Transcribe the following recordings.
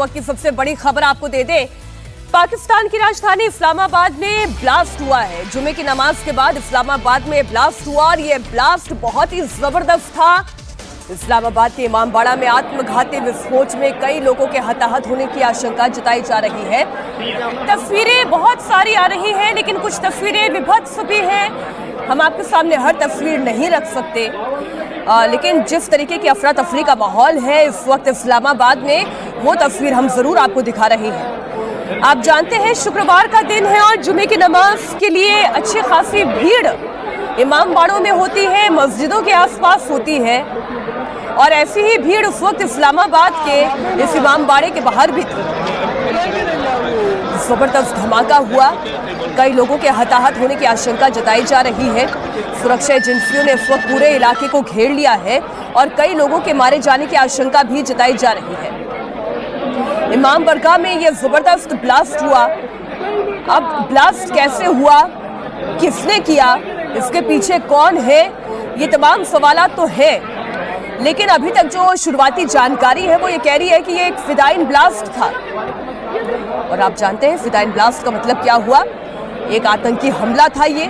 वक्त की सबसे बड़ी खबर आपको दे दे। पाकिस्तान की राजधानी इस्लामाबाद में ब्लास्ट हुआ है। जुमे की नमाज के बाद इस्लामाबाद में ब्लास्ट हुआ और ये ब्लास्ट बहुत ही जबरदस्त था। इस्लामाबाद के इमामबाड़ा में आत्मघाती विस्फोट में कई लोगों के हताहत होने की आशंका जताई जा रही है। तस्वीरें बहुत सारी आ रही हैं, लेकिन कुछ तस्वीरें विभत्स भी हैं। हम आपके सामने हर तस्वीर नहीं रख सकते, लेकिन जिस तरीके की अफरा तफरी का माहौल है इस वक्त इस्लामाबाद में, वो तस्वीर हम जरूर आपको दिखा रहे हैं। आप जानते हैं शुक्रवार का दिन है और जुमे की नमाज के लिए अच्छी खासी भीड़ इमामबाड़ों में होती है, मस्जिदों के आसपास होती है और ऐसी ही भीड़ उस वक्त इस्लामाबाद के इस इमामबाड़े के बाहर भी थी। जबरदस्त धमाका हुआ, कई लोगों के हताहत होने की आशंका जताई जा रही है। सुरक्षा एजेंसियों ने इस वक्त पूरे इलाके को घेर लिया है और कई लोगों के मारे जाने की आशंका भी जताई जा रही है। इमाम बरगाह में यह जबरदस्त ब्लास्ट हुआ। अब ब्लास्ट कैसे हुआ, किसने किया, इसके पीछे कौन है, ये तमाम सवालात तो है, लेकिन अभी तक जो शुरुआती जानकारी है वो ये कह रही है कि ये एक फिदाइन ब्लास्ट था। और आप जानते हैं फिदाइन ब्लास्ट का मतलब क्या हुआ, एक आतंकी हमला था। ये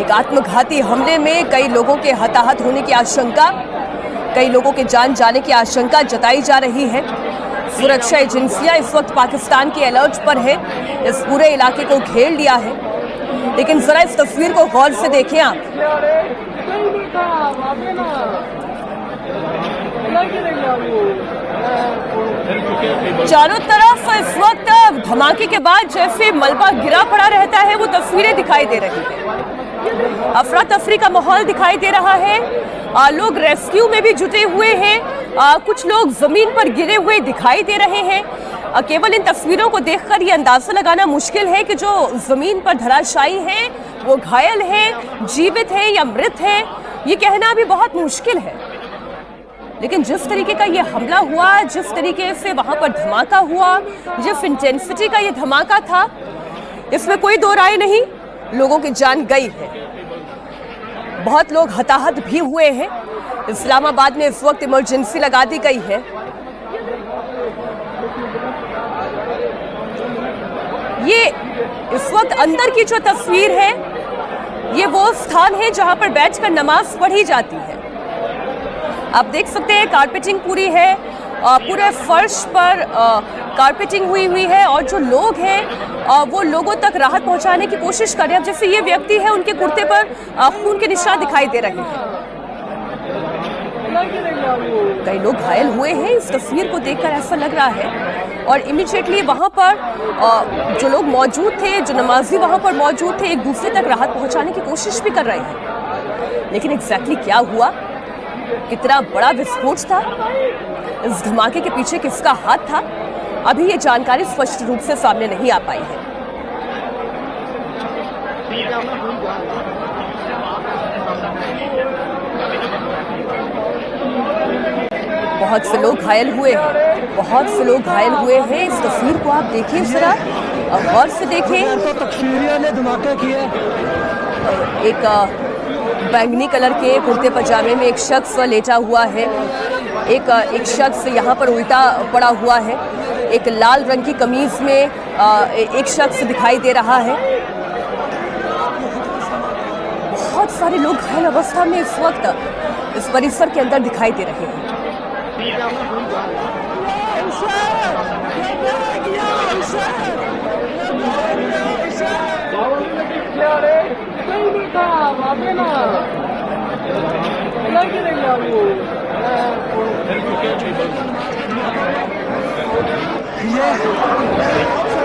एक आत्मघाती हमले में कई लोगों के हताहत होने की आशंका, कई लोगों के जान जाने की आशंका जताई जा रही है। सुरक्षा एजेंसियां इस वक्त पाकिस्तान के अलर्ट पर है, इस पूरे इलाके को घेर लिया है। लेकिन जरा इस तस्वीर को गौर से देखें आप। चारों तरफ इस वक्त धमाके के बाद जैसे मलबा गिरा पड़ा रहता है वो तस्वीरें दिखाई दे रही हैं। अफरा तफरी का माहौल दिखाई दे रहा है। लोग रेस्क्यू में भी जुटे हुए हैं, कुछ लोग जमीन पर गिरे हुए दिखाई दे रहे हैं। केवल इन तस्वीरों को देखकर ये अंदाजा लगाना मुश्किल है कि जो जमीन पर धराशायी हैं वो घायल हैं, जीवित हैं या मृत हैं, ये कहना भी बहुत मुश्किल है। लेकिन जिस तरीके का ये हमला हुआ, जिस तरीके से वहां पर धमाका हुआ, जिस इंटेंसिटी का ये धमाका था, इसमें कोई दो राय नहीं, लोगों की जान गई है। बहुत लोग हताहत भी हुए हैं। इस्लामाबाद में इस वक्त इमरजेंसी लगा दी गई है। ये इस वक्त अंदर की जो तस्वीर है, ये वो स्थान है जहां पर बैठकर नमाज पढ़ी जाती है। आप देख सकते हैं कारपेटिंग पूरी है, पूरे फर्श पर कारपेटिंग हुई है और जो लोग हैं वो लोगों तक राहत पहुंचाने की कोशिश कर रहे हैं। जैसे ये व्यक्ति है, उनके कुर्ते पर खून के निशान दिखाई दे रहे हैं। कई लोग घायल हुए हैं, इस तस्वीर को देखकर ऐसा लग रहा है। और इमीडिएटली वहां पर जो लोग मौजूद थे, जो नमाजी वहां पर मौजूद थे, एक दूसरे तक राहत पहुंचाने की कोशिश भी कर रहे हैं। लेकिन एग्जैक्टली क्या हुआ, कितना बड़ा विस्फोट था, इस धमाके के पीछे किसका हाथ था, अभी ये जानकारी स्पष्ट रूप से सामने नहीं आ पाई है। बहुत से लोग घायल हुए हैं, बहुत से लोग घायल हुए हैं। इस तस्वीर को आप देखिए जरा और गौर से देखें। तो तस्वीरियों ने धमाके किए। एक बैंगनी कलर के कुर्ते पजामे में एक शख्स लेटा हुआ है, एक शख्स यहाँ पर उल्टा पड़ा हुआ है, एक लाल रंग की कमीज में एक शख्स दिखाई दे रहा है। बहुत सारे लोग घायल अवस्था में इस वक्त इस परिसर के अंदर दिखाई दे रहे हैं। ये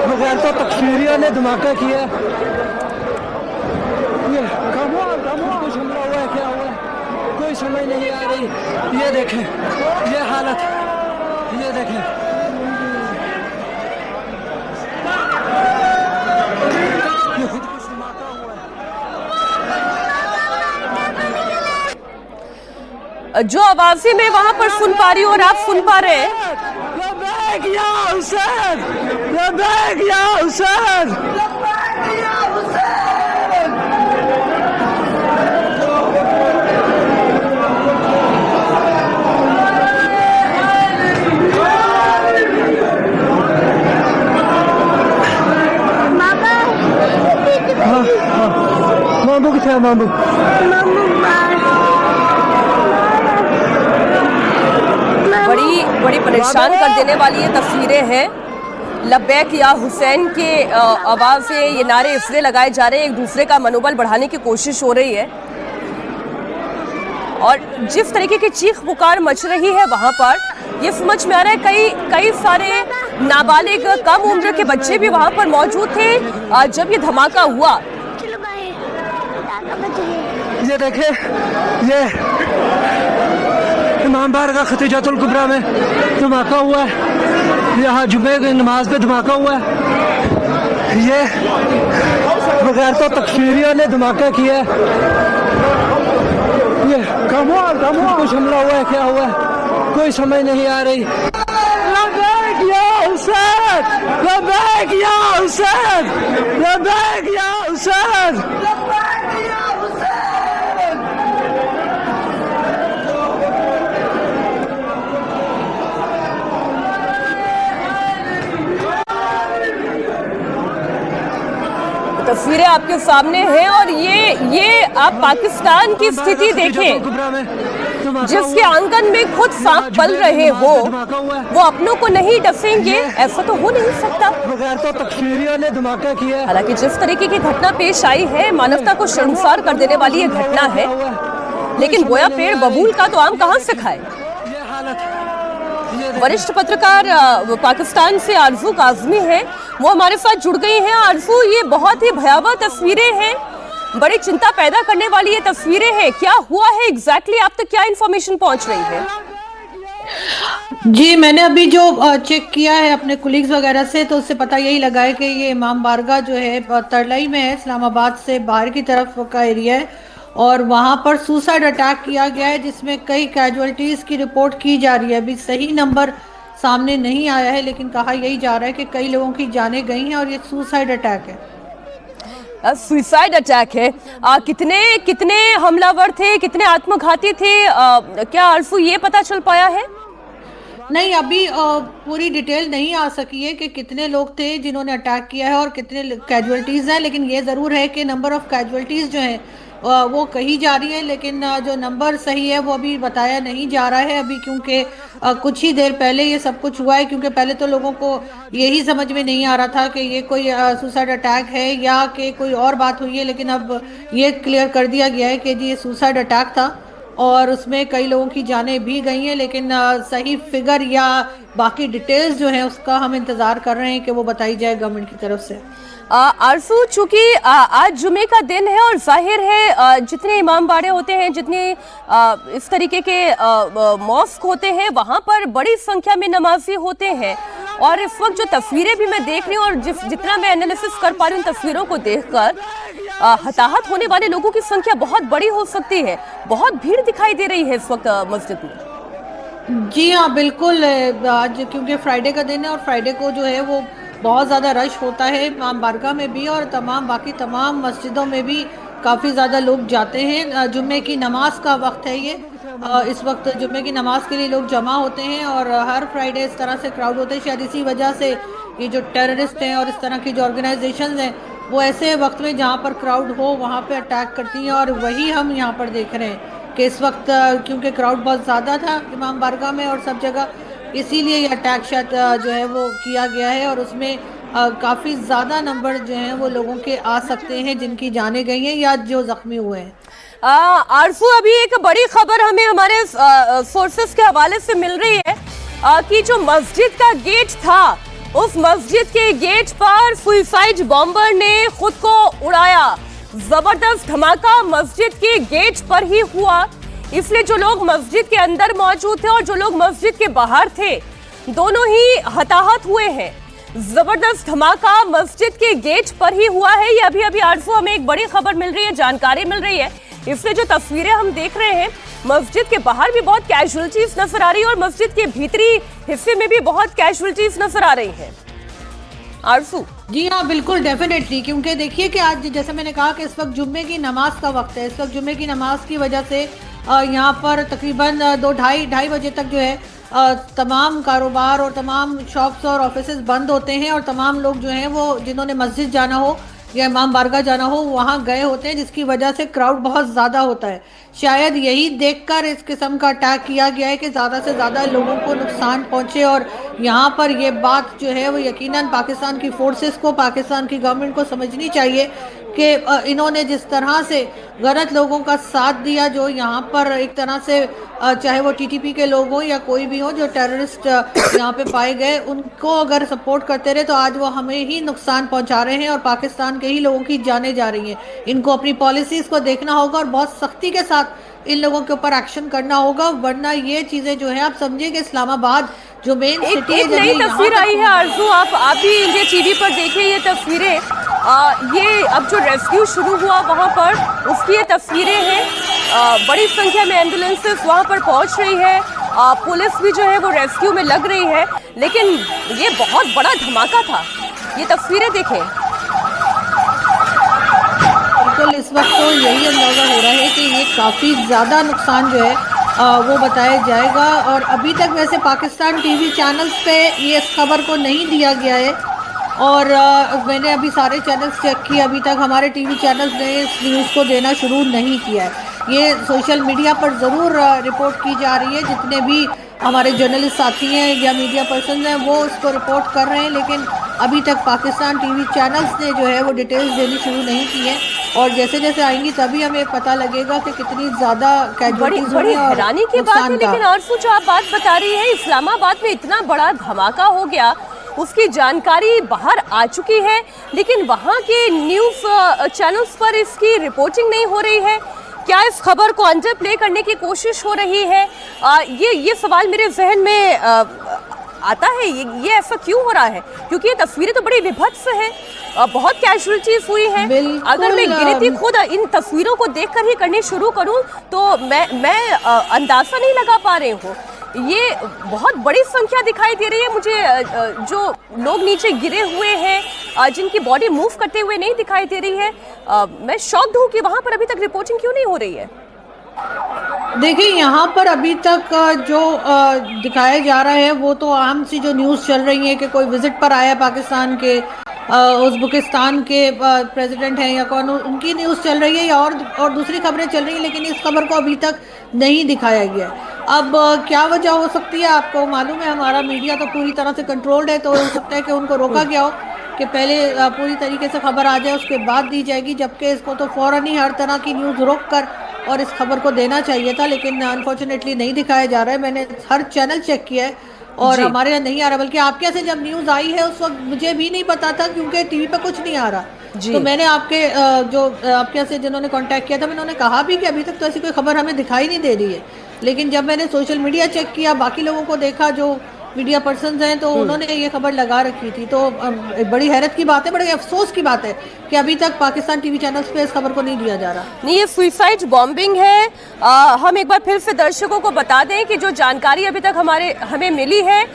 बगैर तो तस्वीरियों ने धमाका किया। ये कुछ हमला हुआ है, क्या हुआ है कोई समझ नहीं आ रही। ये देखें, ये हालत, ये देखें। जो आवाज़ें मैं वहां पर सुन पा रही हूँ और आप सुन पा रहे हैं, है मामू? बड़ी बड़ी परेशान कर देने वाली ये तस्वीरें हैं। लब्बैक या हुसैन के आवाज से ये नारे इसलिए लगाए जा रहे हैं, एक दूसरे का मनोबल बढ़ाने की कोशिश हो रही है। और जिस तरीके की चीख पुकार मच रही है वहां पर ये समझ में आ रहा है कई सारे नाबालिग कम उम्र के बच्चे भी वहां पर मौजूद थे जब ये धमाका हुआ। ये देखे, ये इमाम बारगाह खतीजतुल कुबरा में धमाका हुआ है। यहाँ जुमे की नमाज पे धमाका हुआ है। ये बगैर तो तकफीरियों ने धमाका किया है। ये कुछ हमला हुआ है, क्या हुआ है कोई समझ नहीं आ रही। लब्बैक या हुसैन, लब्बैक या हुसैन, लब्बैक या हुसैन, लब्बैक या हुसैन। तस्वीरें आपके सामने हैं और ये आप पाकिस्तान की स्थिति देखें, जिसके आंगन में खुद सांप पल रहे हो वो अपनों को नहीं डसेंगे, ऐसा तो हो नहीं सकता। बगैर तो तकफीरियों ने धमाका किया। हालांकि जिस तरीके की घटना पेश आई है मानवता को शर्मसार कर देने वाली ये घटना है, लेकिन बोया पेड़ बबूल का तो आम कहां से खाए। वरिष्ठ पत्रकार पाकिस्तान से आरजू काजमी है, वो हमारे साथ जुड़ गई हैं। आरजू, ये बहुत ही भयावह तस्वीरें हैं, बड़ी चिंता पैदा करने वाली ये तस्वीरें हैं। क्या हुआ है एग्जैक्टली, आप तक क्या इन्फॉर्मेशन पहुंच रही है? जी, मैंने अभी जो चेक किया है अपने कुलीग्स वगैरह से, तो उससे पता यही लगा है कि ये इमाम बारगाह जो है तरलई में है, इस्लामाबाद से बाहर की तरफ का एरिया है और वहाँ पर सुसाइड अटैक किया गया है जिसमें कई कैजुअलिटीज़ की रिपोर्ट की जा रही है। अभी सही नंबर सामने नहीं आया है, लेकिन कहा यही जा रहा है कि कई लोगों की जानें गई हैं और ये सुसाइड अटैक है। सुसाइड अटैक है। कितने हमलावर थे, कितने आत्मघाती थे, क्या आरफू ये पता चल पाया है? नहीं, अभी पूरी डिटेल नहीं आ सकी है कि कितने लोग थे जिन्होंने अटैक किया है और कितने कैजुअलिटीज़ हैं, लेकिन ये ज़रूर है कि नंबर ऑफ़ कैजुअलिटीज़ जो हैं वो कही जा रही है, लेकिन जो नंबर सही है वो अभी बताया नहीं जा रहा है अभी, क्योंकि कुछ ही देर पहले ये सब कुछ हुआ है। क्योंकि पहले तो लोगों को यही समझ में नहीं आ रहा था कि ये कोई सुसाइड अटैक है या कि कोई और बात हुई है, लेकिन अब ये क्लियर कर दिया गया है कि जी ये सुसाइड अटैक था और उसमें कई लोगों की जानें भी गई हैं, लेकिन सही फिगर या बाकी डिटेल्स जो है उसका हम इंतज़ार कर रहे हैं कि वो बताई जाए गवर्नमेंट की तरफ से। आरजू, चूंकि आज जुमे का दिन है और जाहिर है जितने इमाम बाड़े होते हैं, जितने इस तरीके के मॉस्क होते हैं, वहां पर बड़ी संख्या में नमाजी होते हैं और इस वक्त जो तस्वीरें भी मैं देख रही हूँ और जितना मैं एनालिसिस कर पा रही हूँ तस्वीरों को देखकर, हताहत होने वाले लोगों की संख्या बहुत बड़ी हो सकती है। बहुत भीड़ दिखाई दे रही है इस वक्त मस्जिद में। जी हाँ, बिल्कुल। आज क्योंकि फ्राइडे का दिन है और फ्राइडे को जो है वो बहुत ज़्यादा रश होता है इमाम बारगाह में भी और बाकी तमाम मस्जिदों में भी काफ़ी ज़्यादा लोग जाते हैं। जुम्मे की नमाज का वक्त है ये, इस वक्त जुम्मे की नमाज के लिए लोग जमा होते हैं और हर फ्राइडे इस तरह से क्राउड होते हैं। शायद इसी वजह से ये जो टेररिस्ट हैं और इस तरह की जो ऑर्गेनाइजेशंस हैं वो ऐसे वक्त में जहाँ पर क्राउड हो वहाँ पे अटैक करती हैं और वही हम यहाँ पर देख रहे हैं कि इस वक्त क्योंकि क्राउड बहुत ज़्यादा था इमाम बारगाह में और सब जगह, इसीलिए ये अटैक शायद जो है वो किया गया है और उसमें काफ़ी ज़्यादा नंबर जो हैं वो लोगों के आ सकते हैं जिनकी जाने गई हैं या जो ज़ख्मी हुए हैं। आरजू, अभी एक बड़ी खबर हमें हमारे सोर्सेस के हवाले से मिल रही है कि जो मस्जिद का गेट था, उस मस्जिद के गेट पर सुसाइड बॉम्बर ने खुद को उड़ाया। जबरदस्त धमाका मस्जिद के गेट पर ही हुआ, इसलिए जो लोग मस्जिद के अंदर मौजूद थे और जो लोग मस्जिद के बाहर थे दोनों ही हताहत हुए हैं। जबरदस्त धमाका मस्जिद के गेट पर ही हुआ है। ये अभी आरजू हमें एक बड़ी खबर मिल रही है, जानकारी मिल रही है, इसलिए जो तस्वीरें हम देख रहे हैं मस्जिद के बाहर भी बहुत कैजुअलिटीज नजर आ रही है और मस्जिद के भीतरी हिस्से में भी बहुत कैजुअलिटीज नजर आ रही है। आरजू जी हाँ, बिल्कुल, डेफिनेटली, क्योंकि देखिए कि आज जैसे मैंने कहा कि इस वक्त जुम्मे की नमाज का वक्त है। इस वक्त जुम्मे की नमाज की वजह से यहाँ पर तकरीबन 2-2:30 बजे तक जो है तमाम कारोबार और तमाम शॉप्स और ऑफिसेज बंद होते हैं और तमाम लोग जो हैं वो जिन्होंने मस्जिद जाना हो या इमाम बारगाह जाना हो वहाँ गए होते हैं, जिसकी वजह से क्राउड बहुत ज़्यादा होता है। शायद यही देखकर इस किस्म का अटैक किया गया है कि ज़्यादा से ज़्यादा लोगों को नुकसान पहुँचे। और यहाँ पर ये बात जो है वो यकीनन पाकिस्तान की फोर्सेस को, पाकिस्तान की गवर्नमेंट को समझनी चाहिए कि इन्होंने जिस तरह से गलत लोगों का साथ दिया, जो यहाँ पर एक तरह से चाहे वो टीटीपी के लोग हों या कोई भी हो जो टेररिस्ट यहाँ पे पाए गए, उनको अगर सपोर्ट करते रहे तो आज वो हमें ही नुकसान पहुँचा रहे हैं और पाकिस्तान के ही लोगों की जानें जा रही हैं। इनको अपनी पॉलिसीज़ को देखना होगा और बहुत सख्ती के साथ इन लोगों के ऊपर एक्शन करना होगा, वरना ये चीज़ें जो है आप समझिए कि इस्लामाबाद जो मेन सिटी है, एक नई तस्वीर आई है आरजू, आप भी इंडिया टीवी पर देखें ये तस्वीरें। ये अब जो रेस्क्यू शुरू हुआ वहाँ पर उसकी ये तस्वीरें हैं। बड़ी संख्या में एम्बुलेंसेस वहाँ पर पहुँच रही है, पुलिस भी जो है वो रेस्क्यू में लग रही है, लेकिन ये बहुत बड़ा धमाका था। ये तस्वीरें देखें। बिल्कुल, इस वक्त तो यही अंदाज़ा हो रहा है कि ये काफ़ी ज़्यादा नुकसान जो है वो बताया जाएगा। और अभी तक वैसे पाकिस्तान टीवी चैनल्स पे ये इस खबर को नहीं दिया गया है और मैंने अभी सारे चैनल्स चेक किए, अभी तक हमारे टीवी चैनल्स ने इस न्यूज़ को देना शुरू नहीं किया है। ये सोशल मीडिया पर ज़रूर रिपोर्ट की जा रही है, जितने भी हमारे जर्नलिस्ट साथी हैं या मीडिया पर्सन हैं वो इसको रिपोर्ट कर रहे हैं, लेकिन अभी तक पाकिस्तान टीवी चैनल्स ने जो है वो डिटेल्स देनी शुरू नहीं की है। और जैसे जैसे आएंगी तभी हमें पता लगेगा कि कितनी ज़्यादा कैजुअलिटीज बड़ी हैरानी की बात है। लेकिन आरजू जो आप बात बता रही है, इस्लामाबाद में इतना बड़ा धमाका हो गया, उसकी जानकारी बाहर आ चुकी है, लेकिन वहाँ के न्यूज़ चैनल्स पर इसकी रिपोर्टिंग नहीं हो रही है। क्या इस खबर को अंडर प्ले करने की कोशिश हो रही है? ये सवाल मेरे जहन में आता है, ये ऐसा क्यों हो रहा है? क्योंकि ये तस्वीरें तो बड़ी विभत्स हैं, बहुत कैजुअलिटीज हुई हैं। अगर मैं गिनती खुद इन तस्वीरों को देखकर ही करनी शुरू करूं तो मैं अंदाजा नहीं लगा पा रही हूँ। ये बहुत बड़ी संख्या दिखाई दे रही है मुझे, जो लोग नीचे गिरे हुए हैं, जिनकी बॉडी मूव करते हुए नहीं दिखाई दे रही है। मैं शॉक्ड हूँ कि वहाँ पर अभी तक रिपोर्टिंग क्यों नहीं हो रही है। देखिए, यहाँ पर अभी तक जो दिखाया जा रहा है वो तो आम सी जो न्यूज़ चल रही है कि कोई विजिट पर आया पाकिस्तान के, उज़्बेकिस्तान के प्रेसिडेंट हैं या कौन, उनकी न्यूज़ चल रही है या और दूसरी खबरें चल रही हैं, लेकिन इस खबर को अभी तक नहीं दिखाया गया। अब क्या वजह हो सकती है, आपको मालूम है हमारा मीडिया तो पूरी तरह से कंट्रोल्ड है, तो हो सकता है कि उनको रोका गया हो कि पहले पूरी तरीके से खबर आ जाए उसके बाद दी जाएगी, जबकि इसको तो फ़ौरन ही हर तरह की न्यूज़ रोक कर और इस खबर को देना चाहिए था, लेकिन अनफॉर्चुनेटली नहीं दिखाया जा रहा है। मैंने हर चैनल चेक किया है और हमारे यहाँ नहीं आ रहा, बल्कि आपके से जब न्यूज़ आई है उस वक्त मुझे भी नहीं पता था क्योंकि टीवी पे कुछ नहीं आ रहा। तो मैंने आपके आपके से जिन्होंने कांटेक्ट किया था, मैंने कहा भी कि अभी तक तो ऐसी कोई खबर हमें दिखाई नहीं दे रही है, लेकिन जब मैंने सोशल मीडिया चेक किया, बाकी लोगों को देखा जो मीडिया पर्सन हैं, तो उन्होंने ये खबर लगा रखी थी। तो बड़ी हैरत की बात है, बड़े अफसोस की बात है कि अभी तक पाकिस्तान टीवी चैनल्स पे इस खबर को नहीं दिया जा रहा। नहीं, ये सुसाइड बॉम्बिंग है। हम एक बार फिर से दर्शकों को बता दें कि जो जानकारी अभी तक हमें मिली है,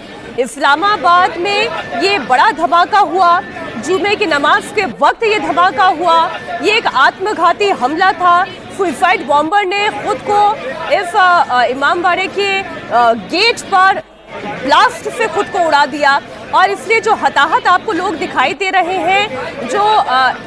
इस्लामाबाद में ये बड़ा धमाका हुआ, जुमे की नमाज के वक्त ये धमाका हुआ। ये एक आत्मघाती हमला था। सुसाइड बॉम्बर ने खुद को इस इमामबाड़े के गेट पर ब्लास्ट से खुद को उड़ा दिया और इसलिए जो हताहत आपको लोग दिखाई दे रहे हैं, जो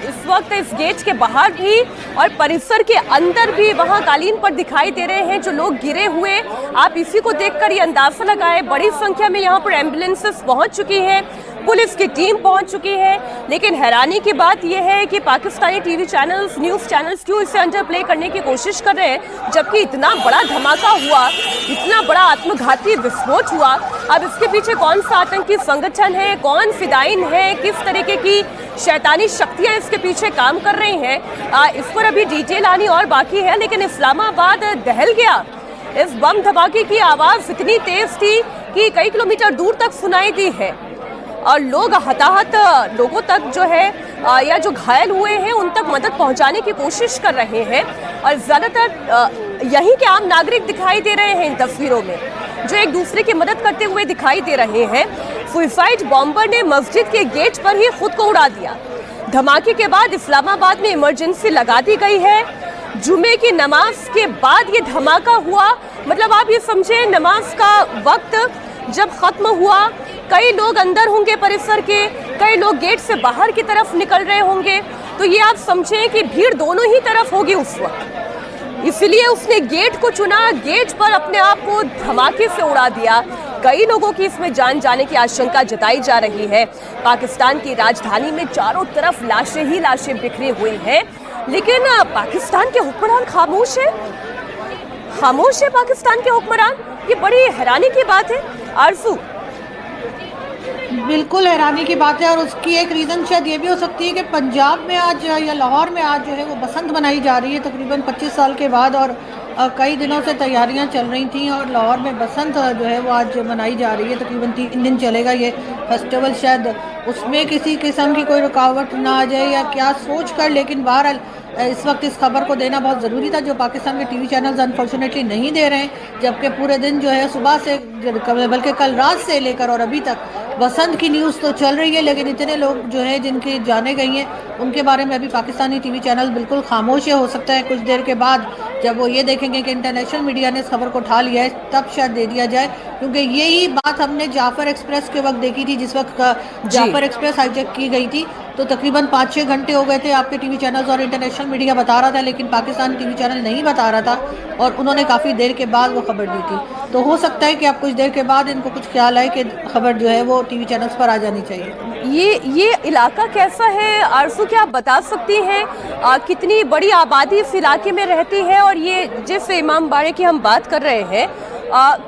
इस वक्त इस गेट के बाहर भी और परिसर के अंदर भी वहां कालीन पर दिखाई दे रहे हैं, जो लोग गिरे हुए, आप इसी को देखकर ये अंदाजा लगाए। बड़ी संख्या में यहाँ पर एम्बुलेंसेस पहुंच चुकी हैं, पुलिस की टीम पहुंच चुकी है, लेकिन हैरानी की बात यह है कि Pakistani TV channels, news channels क्यों इसे अंडर प्ले करने की कोशिश कर रहे हैं, जबकि इतना बड़ा धमाका हुआ, इतना बड़ा आत्मघाती विस्फोट हुआ। अब इसके पीछे कौन सा आतंकी संगठन है, कौन फिदाइन है, किस तरीके की शैतानी शक्तियां इसके पीछे काम कर रही हैं, इस पर अभी डिटेल आनी और बाकी है। लेकिन इस्लामाबाद दहल गया। इस बम धमाके की आवाज़ इतनी तेज थी कि कई किलोमीटर दूर तक सुनाई दी है और लोग हताहत लोगों तक जो है या जो घायल हुए हैं उन तक मदद पहुंचाने की कोशिश कर रहे हैं। और ज़्यादातर यहीं के आम नागरिक दिखाई दे रहे हैं इन तस्वीरों में, जो एक दूसरे की मदद करते हुए दिखाई दे रहे हैं। सुसाइड बॉम्बर ने मस्जिद के गेट पर ही खुद को उड़ा दिया। धमाके के बाद इस्लामाबाद में इमरजेंसी लगा दी गई है। जुमे की नमाज के बाद ये धमाका हुआ, मतलब आप ये समझे, नमाज का वक्त जब खत्म हुआ, कई लोग अंदर होंगे परिसर के, कई लोग गेट से बाहर की तरफ निकल रहे होंगे, तो तो ये आप समझें कि भीड़ दोनों ही तरफ होगी उस वक्त, इसलिए उसने गेट को चुना, गेट पर अपने आप को धमाके से उड़ा दिया। कई लोगों की इसमें जान जाने की आशंका जताई जा रही है। पाकिस्तान की राजधानी में चारों तरफ लाशें ही लाशें बिखरी हुई हैं, लेकिन पाकिस्तान के हुक्मरान खामोश है, खामोश है पाकिस्तान के हुक्मरान। ये बड़ी हैरानी की बात है आरजू। बिल्कुल हैरानी की बात है, और उसकी एक रीज़न शायद ये भी हो सकती है कि पंजाब में आज या लाहौर में आज जो है वो बसंत मनाई जा रही है तकरीबन 25 साल के बाद, और कई दिनों से तैयारियां चल रही थी और लाहौर में बसंत जो है वो आज मनाई जा रही है। तकरीबन 3 दिन चलेगा ये फेस्टिवल, शायद उसमें किसी किस्म की कोई रुकावट ना आ जाए या क्या सोच कर, लेकिन बहरहाल इस वक्त इस खबर को देना बहुत ज़रूरी था, जो पाकिस्तान के टीवी चैनल्स अनफॉर्चुनेटली नहीं दे रहे हैं, जबकि पूरे दिन जो है सुबह से बल्कि कल रात से लेकर और अभी तक बसंत की न्यूज़ तो चल रही है, लेकिन इतने लोग जो है जिनकी जाने गई हैं उनके बारे में अभी पाकिस्तानी टीवी चैनल बिल्कुल खामोश है। हो सकता है कुछ देर के बाद जब वो ये देखेंगे कि इंटरनेशनल मीडिया ने इस खबर को उठा लिया है तब शायद दे दिया जाए, क्योंकि यही बात हमने जाफर एक्सप्रेस के वक्त देखी थी, जिस वक्त जाफर एक्सप्रेस हाईजैक की गई थी तो तकरीबन 5-6 घंटे हो गए थे, आपके टीवी चैनल्स और इंटरनेशनल मीडिया बता रहा था, लेकिन पाकिस्तान टीवी चैनल नहीं बता रहा था और उन्होंने काफ़ी देर के बाद वो खबर दी थी। तो हो सकता है कि अब कुछ देर के बाद इनको कुछ ख्याल आए कि खबर जो है वो टीवी चैनल्स पर आ जानी चाहिए। ये इलाका कैसा है आरजू, क्या आप बता सकती हैं? कितनी बड़ी आबादी इस इलाके में रहती है? और ये जिस इमाम बाड़े की हम बात कर रहे हैं,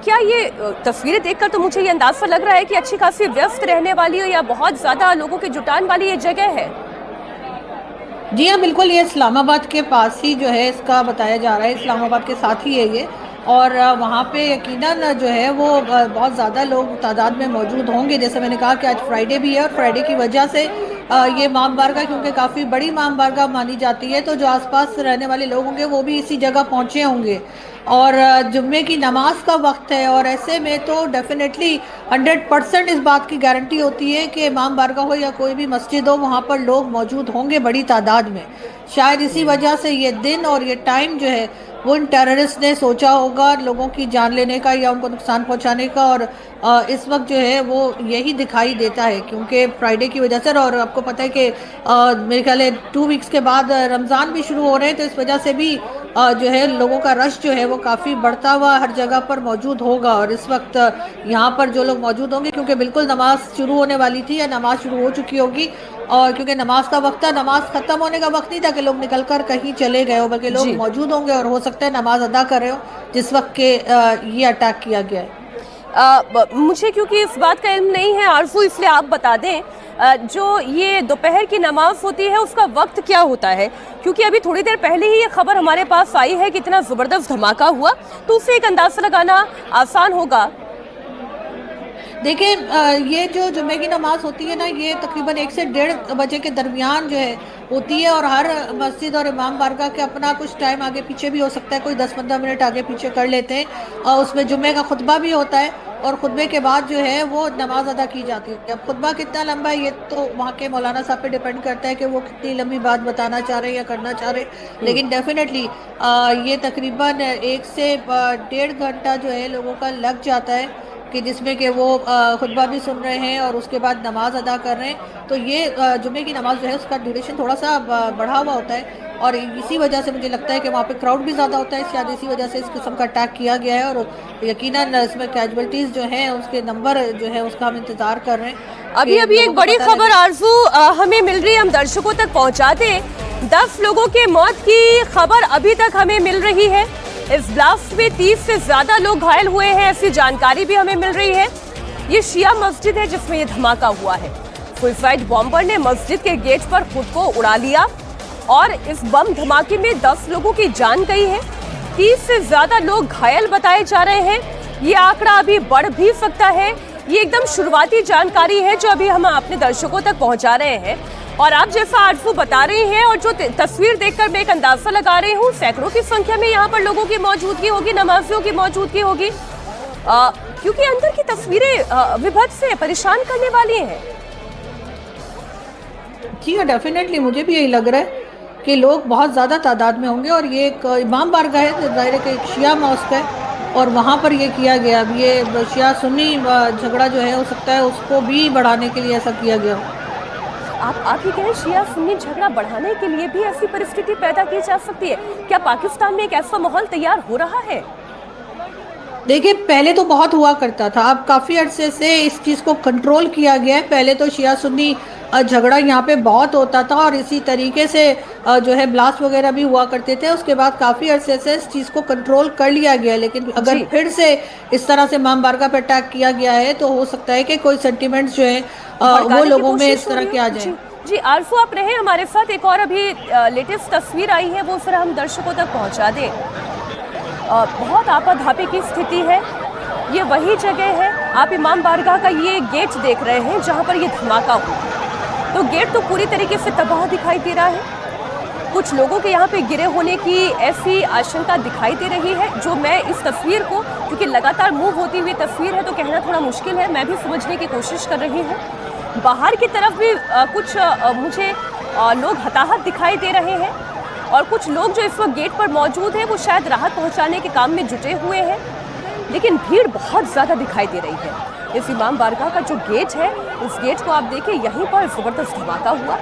क्या ये तस्वीरें देखकर तो मुझे ये अंदाजा लग रहा है कि अच्छी खासी व्यस्त रहने वाली या बहुत ज़्यादा लोगों की जुटान वाली ये जगह है? जी हाँ, बिल्कुल, ये इस्लामाबाद के पास ही जो है इसका बताया जा रहा है, इस्लामाबाद के साथ ही है ये, और वहाँ पे यकीनन जो है वो बहुत ज़्यादा लोग तादाद में मौजूद होंगे। जैसे मैंने कहा कि आज फ्राइडे भी है और फ्राइडे की वजह से ये इमाम बारगाह क्योंकि काफ़ी बड़ी इमाम बारगाह मानी जाती है, तो जो आसपास रहने वाले लोग होंगे वो भी इसी जगह पहुँचे होंगे, और जुम्मे की नमाज का वक्त है, और ऐसे में तो डेफिनेटली 100% इस बात की गारंटी होती है कि इमाम बारगाह हो या कोई भी मस्जिद हो वहाँ पर लोग मौजूद होंगे बड़ी तादाद में। शायद इसी वजह से ये दिन और ये टाइम जो है वो इन टेररिस्ट ने सोचा होगा लोगों की जान लेने का या उनको नुकसान पहुंचाने का, और इस वक्त जो है वो यही दिखाई देता है क्योंकि फ्राइडे की वजह से, और आपको पता है कि मेरे ख्याल है 2 वीक्स के बाद रमज़ान भी शुरू हो रहे हैं, तो इस वजह से भी जो है लोगों का रश जो है वो काफ़ी बढ़ता हुआ हर जगह पर मौजूद होगा। और इस वक्त यहाँ पर जो लोग मौजूद होंगे क्योंकि बिल्कुल नमाज शुरू होने वाली थी या नमाज शुरू हो चुकी होगी, और क्योंकि नमाज का वक्त था, नमाज खत्म होने का वक्त नहीं था कि लोग निकल कर कहीं चले गए हो, बल्कि लोग मौजूद होंगे और हो सकता है नमाज अदा कर रहे हो जिस वक्त के ये अटैक किया गया है। मुझे क्योंकि इस बात का इल्म नहीं है आरजू, इसलिए आप बता दें जो ये दोपहर की नमाज होती है उसका वक्त क्या होता है, क्योंकि अभी थोड़ी देर पहले ही ये खबर हमारे पास आई है कि इतना ज़बरदस्त धमाका हुआ, तो उससे एक अंदाज़ा लगाना आसान होगा। देखिए, ये जो जुम्मे की नमाज होती है ना, ये तकरीबन 1 से 1:30 बजे के दरमियान जो है होती है, और हर मस्जिद और इमाम बारगाह के अपना कुछ टाइम आगे पीछे भी हो सकता है, कोई 10-15 मिनट आगे पीछे कर लेते हैं, और उसमें जुम्मे का खुतबा भी होता है और खुतबे के बाद जो है वो नमाज अदा की जाती है। अब खुतबा कितना लंबा है ये तो वहाँ के मौलाना साहब पे डिपेंड करता है कि वो कितनी लंबी बात बताना चाह रहे हैं या करना चाह रहे हैं, लेकिन डेफिनेटली ये तकरीबन 1 से 1.5 घंटा जो है लोगों का लग जाता है कि जिसमें कि वो खुतबा भी सुन रहे हैं और उसके बाद नमाज अदा कर रहे हैं। तो ये जुम्मे की नमाज जो है उसका ड्यूरेशन थोड़ा सा बढ़ा हुआ होता है, और इसी वजह से मुझे लगता है कि वहाँ पे क्राउड भी ज़्यादा होता है, शायद इसी वजह से इस किस्म का अटैक किया गया है, और यकीनन इसमें कैजुअल्टीज़ जो हैं उसके नंबर जो है उसका हम इंतज़ार कर रहे हैं। अभी एक बड़ी खबर आरजू हमें मिल रही है, हम दर्शकों तक पहुँचा दें। 10 लोगों के मौत की खबर अभी तक हमें मिल रही है। इस ब्लास्ट में 30 से ज्यादा लोग घायल हुए हैं, ऐसी जानकारी भी हमें मिल रही है। ये शिया मस्जिद है जिसमें ये धमाका हुआ है। सुसाइड बॉम्बर ने मस्जिद के गेट पर खुद को उड़ा लिया और इस बम धमाके में 10 लोगों की जान गई है। 30 से ज्यादा लोग घायल बताए जा रहे हैं। ये आंकड़ा अभी बढ़ भी सकता है। ये एकदम शुरुआती जानकारी है जो अभी हम अपने दर्शकों तक पहुंचा रहे हैं, और आप जैसा आरजू बता रहे हैं और जो तस्वीर देखकर मैं एक अंदाजा लगा रही हूँ, सैकड़ों की संख्या में यहाँ पर लोगों की मौजूदगी होगी, नमाजियों की मौजूदगी होगी, क्योंकि अंदर की तस्वीरें विभत्स से परेशान करने वाली हैं। जी हाँ, डेफिनेटली मुझे भी यही लग रहा है कि लोग बहुत ज़्यादा तादाद में होंगे, और ये एक इमाम बारगाह है, ज़ाहिर है कि एक शिया मॉस्क है, और वहाँ पर ये किया गया। अब ये शिया सुन्नी झगड़ा जो है हो सकता है उसको भी बढ़ाने के लिए ऐसा किया गया हो। आप ही कहें, शिया सुन्नी झगड़ा बढ़ाने के लिए भी ऐसी परिस्थिति पैदा की जा सकती है? क्या पाकिस्तान में एक ऐसा माहौल तैयार हो रहा है? देखिए, पहले तो बहुत हुआ करता था, अब काफ़ी अरसे से इस चीज़ को कंट्रोल किया गया है। पहले तो शिया सुन्नी झगड़ा यहाँ पे बहुत होता था और इसी तरीके से जो है ब्लास्ट वगैरह भी हुआ करते थे। उसके बाद काफ़ी अरसे से इस चीज़ को कंट्रोल कर लिया गया है, लेकिन अगर फिर से इस तरह से इमाम बारगाह पे अटैक किया गया है तो हो सकता है कि कोई सेंटिमेंट्स जो है वो लोगों में इस तरह के आ जाए। जी आरजू, आप रहे हमारे साथ। एक और अभी लेटेस्ट तस्वीर आई है, वो फिर हम दर्शकों तक पहुँचा दें। बहुत आपाधापी की स्थिति है। ये वही जगह है, आप इमाम बारगाह का ये गेट देख रहे हैं जहाँ पर ये धमाका हुआ। तो गेट तो पूरी तरीके से तबाह दिखाई दे रहा है। कुछ लोगों के यहाँ पे गिरे होने की ऐसी आशंका दिखाई दे रही है, जो मैं इस तस्वीर को, क्योंकि लगातार मूव होती हुई तस्वीर है तो कहना थोड़ा मुश्किल है, मैं भी समझने की कोशिश कर रही हूँ। बाहर की तरफ भी कुछ मुझे लोग हताहत दिखाई दे रहे हैं और कुछ लोग जो इस वक्त गेट पर मौजूद हैं वो शायद राहत पहुंचाने के काम में जुटे हुए हैं, लेकिन भीड़ बहुत ज़्यादा दिखाई दे रही है। इस इमाम बारगाह का जो गेट है, उस गेट को आप देखें, यहीं पर ज़बरदस्त धमाका हुआ।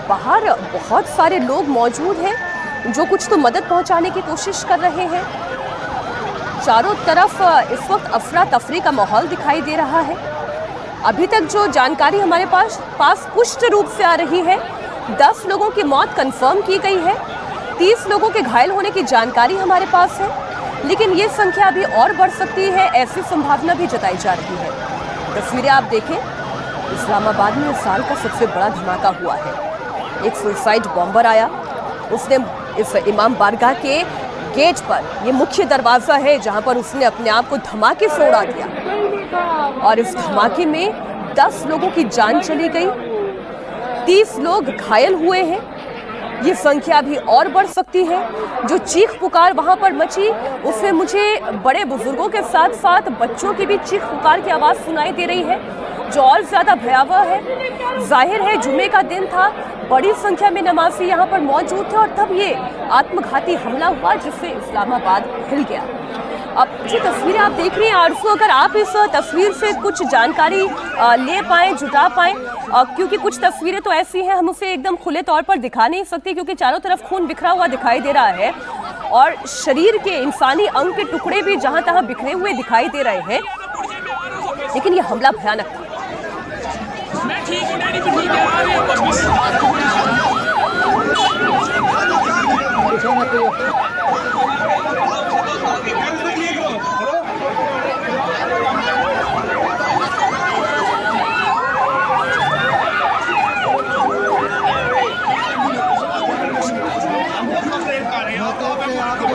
बाहर बहुत सारे लोग मौजूद हैं जो कुछ तो मदद पहुंचाने की कोशिश कर रहे हैं। चारों तरफ इस वक्त अफरा तफरी का माहौल दिखाई दे रहा है। अभी तक जो जानकारी हमारे पास पुष्ट रूप से आ रही है, 10 लोगों की मौत कंफर्म की गई है, 30 लोगों के घायल होने की जानकारी हमारे पास है, लेकिन ये संख्या अभी और बढ़ सकती है, ऐसी संभावना भी जताई जा रही है। तस्वीरें आप देखें, इस्लामाबाद में इस साल का सबसे बड़ा धमाका हुआ है। एक सुसाइड बॉम्बर आया, उसने इस इमाम बारगाह के गेट पर, ये मुख्य दरवाज़ा है जहाँ पर उसने अपने आप को धमाके से उड़ा दिया और इस धमाके में 10 लोगों की जान चली गई, 30 लोग घायल हुए हैं। ये संख्या भी और बढ़ सकती है। जो चीख पुकार वहाँ पर मची, उसमें मुझे बड़े बुजुर्गों के साथ साथ बच्चों की भी चीख पुकार की आवाज़ सुनाई दे रही है, जो और ज़्यादा भयावह है। जाहिर है जुमे का दिन था, बड़ी संख्या में नमाजी यहाँ पर मौजूद थे और तब ये आत्मघाती हमला हुआ जिससे इस्लामाबाद हिल गया। अब जो तस्वीरें आप देख रही हैं आरजू, अगर आप इस तस्वीर से कुछ जानकारी ले पाएँ, जुटा पाएँ, क्योंकि कुछ तस्वीरें तो ऐसी हैं हम उसे एकदम खुले तौर पर दिखा नहीं सकते, क्योंकि चारों तरफ खून बिखरा हुआ दिखाई दे रहा है और शरीर के इंसानी अंग के टुकड़े भी जहां तहां बिखरे हुए दिखाई दे रहे हैं, लेकिन ये हमला भयानक था।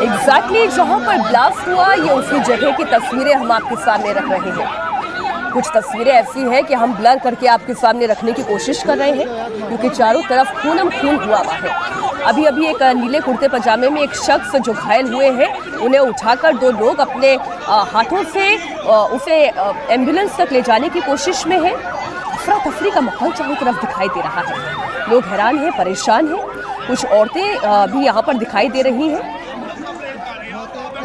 एग्जैक्टली जहां पर ब्लास्ट हुआ, ये उसी जगह की तस्वीरें हम आपके सामने रख रहे हैं। कुछ तस्वीरें ऐसी हैं कि हम ब्लर करके आपके सामने रखने की कोशिश कर रहे हैं, क्योंकि चारों तरफ खूनम खून हुआ हुआ है। अभी अभी एक नीले कुर्ते पजामे में एक शख्स जो घायल हुए हैं, उन्हें उठाकर 2 लोग अपने हाथों से उसे एम्बुलेंस तक ले जाने की कोशिश में है। अफरा तफरी का माहौल चारों तरफ दिखाई दे रहा है, लोग हैरान हैं, परेशान हैं। कुछ औरतें भी यहाँ पर दिखाई दे रही हैं।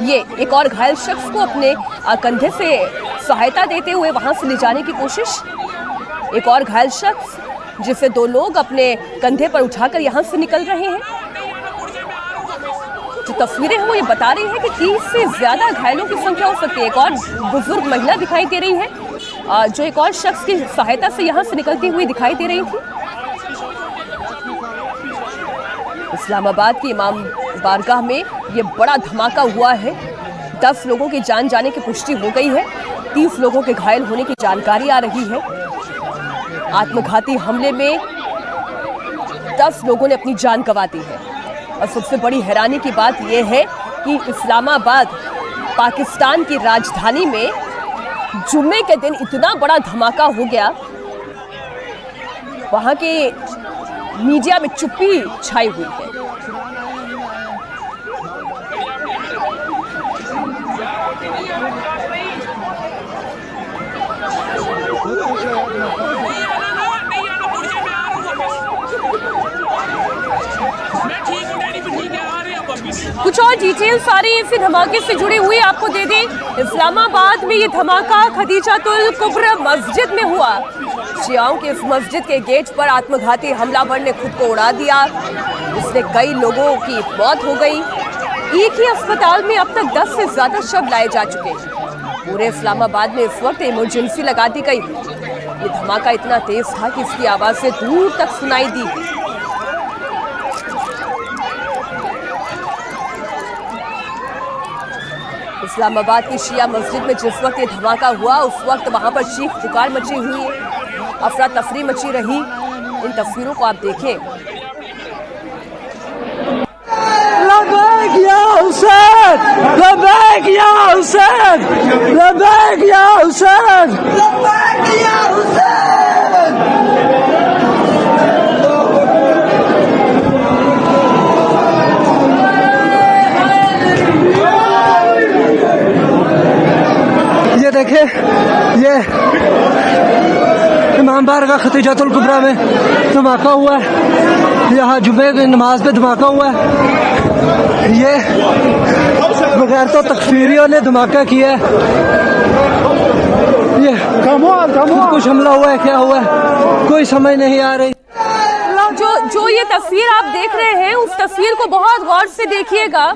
ये एक और घायल शख्स को अपने कंधे से सहायता देते हुए वहां से ले जाने की कोशिश। एक और घायल शख्स जिसे 2 लोग अपने कंधे पर उठाकर यहां से निकल रहे हैं। जो तस्वीरें हैं वो ये बता रही हैं कि 30 से ज्यादा घायलों की संख्या हो सकती है। एक और बुजुर्ग महिला दिखाई दे रही है जो एक और शख्स की सहायता से यहां से निकलती हुई दिखाई दे रही थी। इस्लामाबाद की इमाम बारगाह में ये बड़ा धमाका हुआ है। 10 लोगों की जान जाने की पुष्टि हो गई है, 30 लोगों के घायल होने की जानकारी आ रही है। आत्मघाती हमले में 10 लोगों ने अपनी जान गंवा दी है और सबसे बड़ी हैरानी की बात यह है कि इस्लामाबाद पाकिस्तान की राजधानी में जुम्मे के दिन इतना बड़ा धमाका हो गया, वहां के मीडिया में चुप्पी छाई हुई है। कुछ कुछ और डिटेल्स आ रही है इसी धमाके से जुड़ी हुई आपको दे दें। इस्लामाबाद में ये धमाका खदीजातुल कुब्रा मस्जिद में हुआ। शियाओं के इस मस्जिद के गेट पर आत्मघाती हमलावर ने खुद को उड़ा दिया। इससे कई लोगों की मौत हो गई। एक ही अस्पताल में अब तक 10 से ज्यादा शव लाए जा चुके हैं। पूरे इस्लामाबाद में इस वक्त इमरजेंसी लगा दी गई। ये धमाका इतना तेज था कि इसकी आवाज से दूर तक सुनाई दी। इस्लामाबाद की शिया मस्जिद में जिस वक्त ये धमाका हुआ उस वक्त वहां पर चीख पुकार मची हुई है, अफरा तफरी मची रही। इन तस्वीरों को आप देखें। लबैक या हुसैन, लबैक या हुसैन, लबैक या हुसैन, लबैक या हुसैन। ये देखे, ये इमाम बारगाह खदीजातुल कुब्रा में धमाका हुआ है। यहाँ जुमे की नमाज पे धमाका हुआ है। ये बगैर तो तकफीरियों ने धमाका किया है। ये कुछ हमला हुआ है, क्या हुआ है कोई समझ नहीं आ रही। जो ये तस्वीर आप देख रहे हैं उस तस्वीर को बहुत गौर से देखिएगा,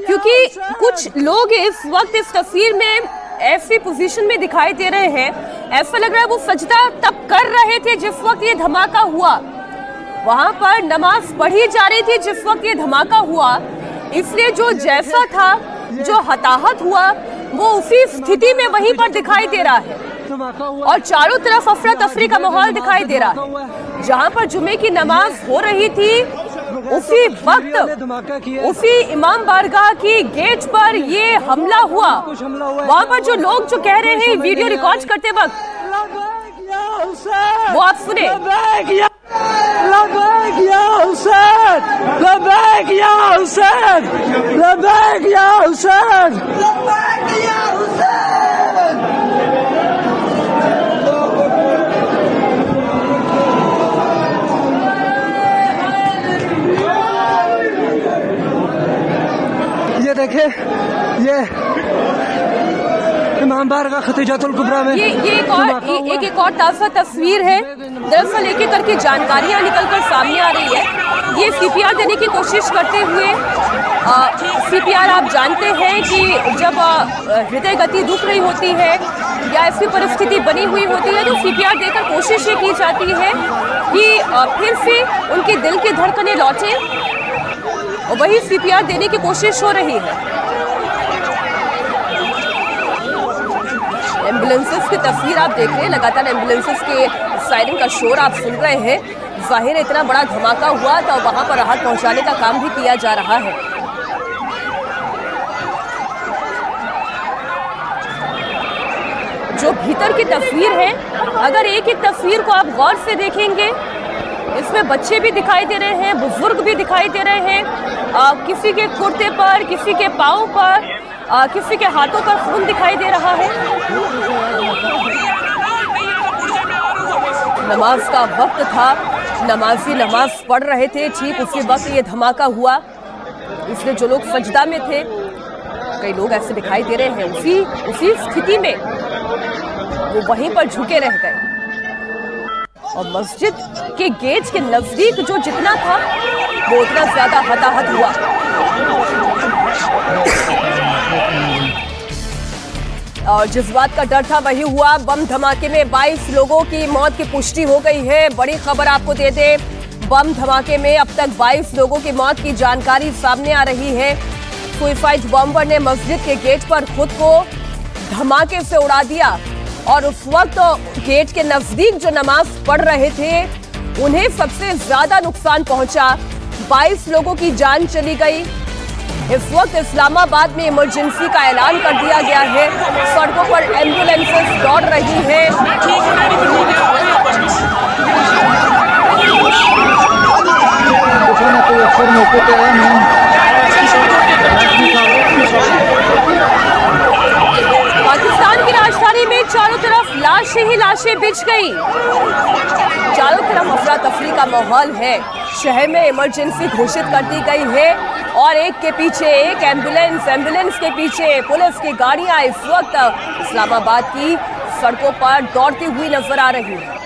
क्योंकि कुछ लोग इस वक्त इस तस्वीर में ऐसी पोजीशन में दिखाई दे रहे हैं, ऐसा लग रहा है वो सजदा तब कर रहे थे जिस वक्त ये धमाका हुआ। वहां पर नमाज पढ़ी जा रही थी जिस वक्त ये धमाका हुआ। इसलिए जो जैसा था, जो हताहत हुआ, वो उसी स्थिति में वहीं पर दिखाई दे रहा है। और चारों तरफ अफरा तफरी का माहौल दिखाई दे रहा है। जहां पर जुमे की नमाज हो रही थी उसी वक्त उसी इमाम बारगाह की गेट पर ये हमला हुआ। वहां पर जो लोग जो कह रहे हैं वीडियो रिकॉर्ड करते वक्त, वो आप सुने। लबैक या हुसैन, लबैक या हुसैन, लबैक या हुसैन, लबैक या हुसैन। ये देखे, ये इमाम बारगाह खदीजातुल कुब्रा में ये एक और ताज़ा तस्वीर है। दरअसल एक एक करके जानकारियां निकलकर सामने आ रही है। ये सीपीआर देने की कोशिश करते हुए, सीपीआर आप जानते हैं कि जब हृदय गति रुक रही होती है या ऐसी परिस्थिति बनी हुई होती है तो सीपीआर देकर कोशिश ये की जाती है कि फिर से उनके दिल की धड़कनें लौटे, और वही सीपीआर देने की कोशिश हो रही है। एम्बुलेंसेस की तस्वीर आप देख रहे हैं, लगातार एम्बुलेंसेस के सायरन का शोर आप सुन रहे हैं। जाहिर इतना बड़ा धमाका हुआ तो वहां पर राहत पहुंचाने का काम भी किया जा रहा है। जो भीतर की तस्वीर है, अगर एक एक तस्वीर को आप गौर से देखेंगे, इसमें बच्चे भी दिखाई दे रहे हैं, बुजुर्ग भी दिखाई दे रहे हैं। किसी के कुर्ते पर, किसी के पाँव पर, किसी के हाथों पर खून दिखाई दे रहा है। नमाज का वक्त था, नमाजी नमाज पढ़ रहे थे, ठीक उसी वक्त ये धमाका हुआ। इसलिए जो लोग सजदा में थे, कई लोग ऐसे दिखाई दे रहे हैं, उसी स्थिति में वो वहीं पर झुके रह गए। और मस्जिद के गेट के नजदीक जो जितना था वो उतना ज्यादा हताहत हुआ। और जिस बात का डर था वही हुआ। बम धमाके में 22 लोगों की मौत की पुष्टि हो गई है। बड़ी खबर आपको दे दें, बम धमाके में अब तक 22 लोगों की मौत की जानकारी सामने आ रही है। सुसाइड बॉम्बर ने मस्जिद के गेट पर खुद को धमाके से उड़ा दिया, और उस वक्त गेट के नजदीक जो नमाज पढ़ रहे थे उन्हें सबसे ज्यादा नुकसान पहुंचा। 22 लोगों की जान चली गई। इस वक्त इस्लामाबाद में इमरजेंसी का ऐलान कर दिया गया है। सड़कों पर एम्बुलेंसेस दौड़ रही है। पाकिस्तान की राजधानी में चारों तरफ लाशें ही लाशें बिछ गई। चारों तरफ अफरा तफरी का माहौल है। शहर में इमरजेंसी घोषित कर दी गई है और एक के पीछे एक एम्बुलेंस के पीछे पुलिस की गाड़ियां इस वक्त इस्लामाबाद की सड़कों पर दौड़ती हुई नजर आ रही है।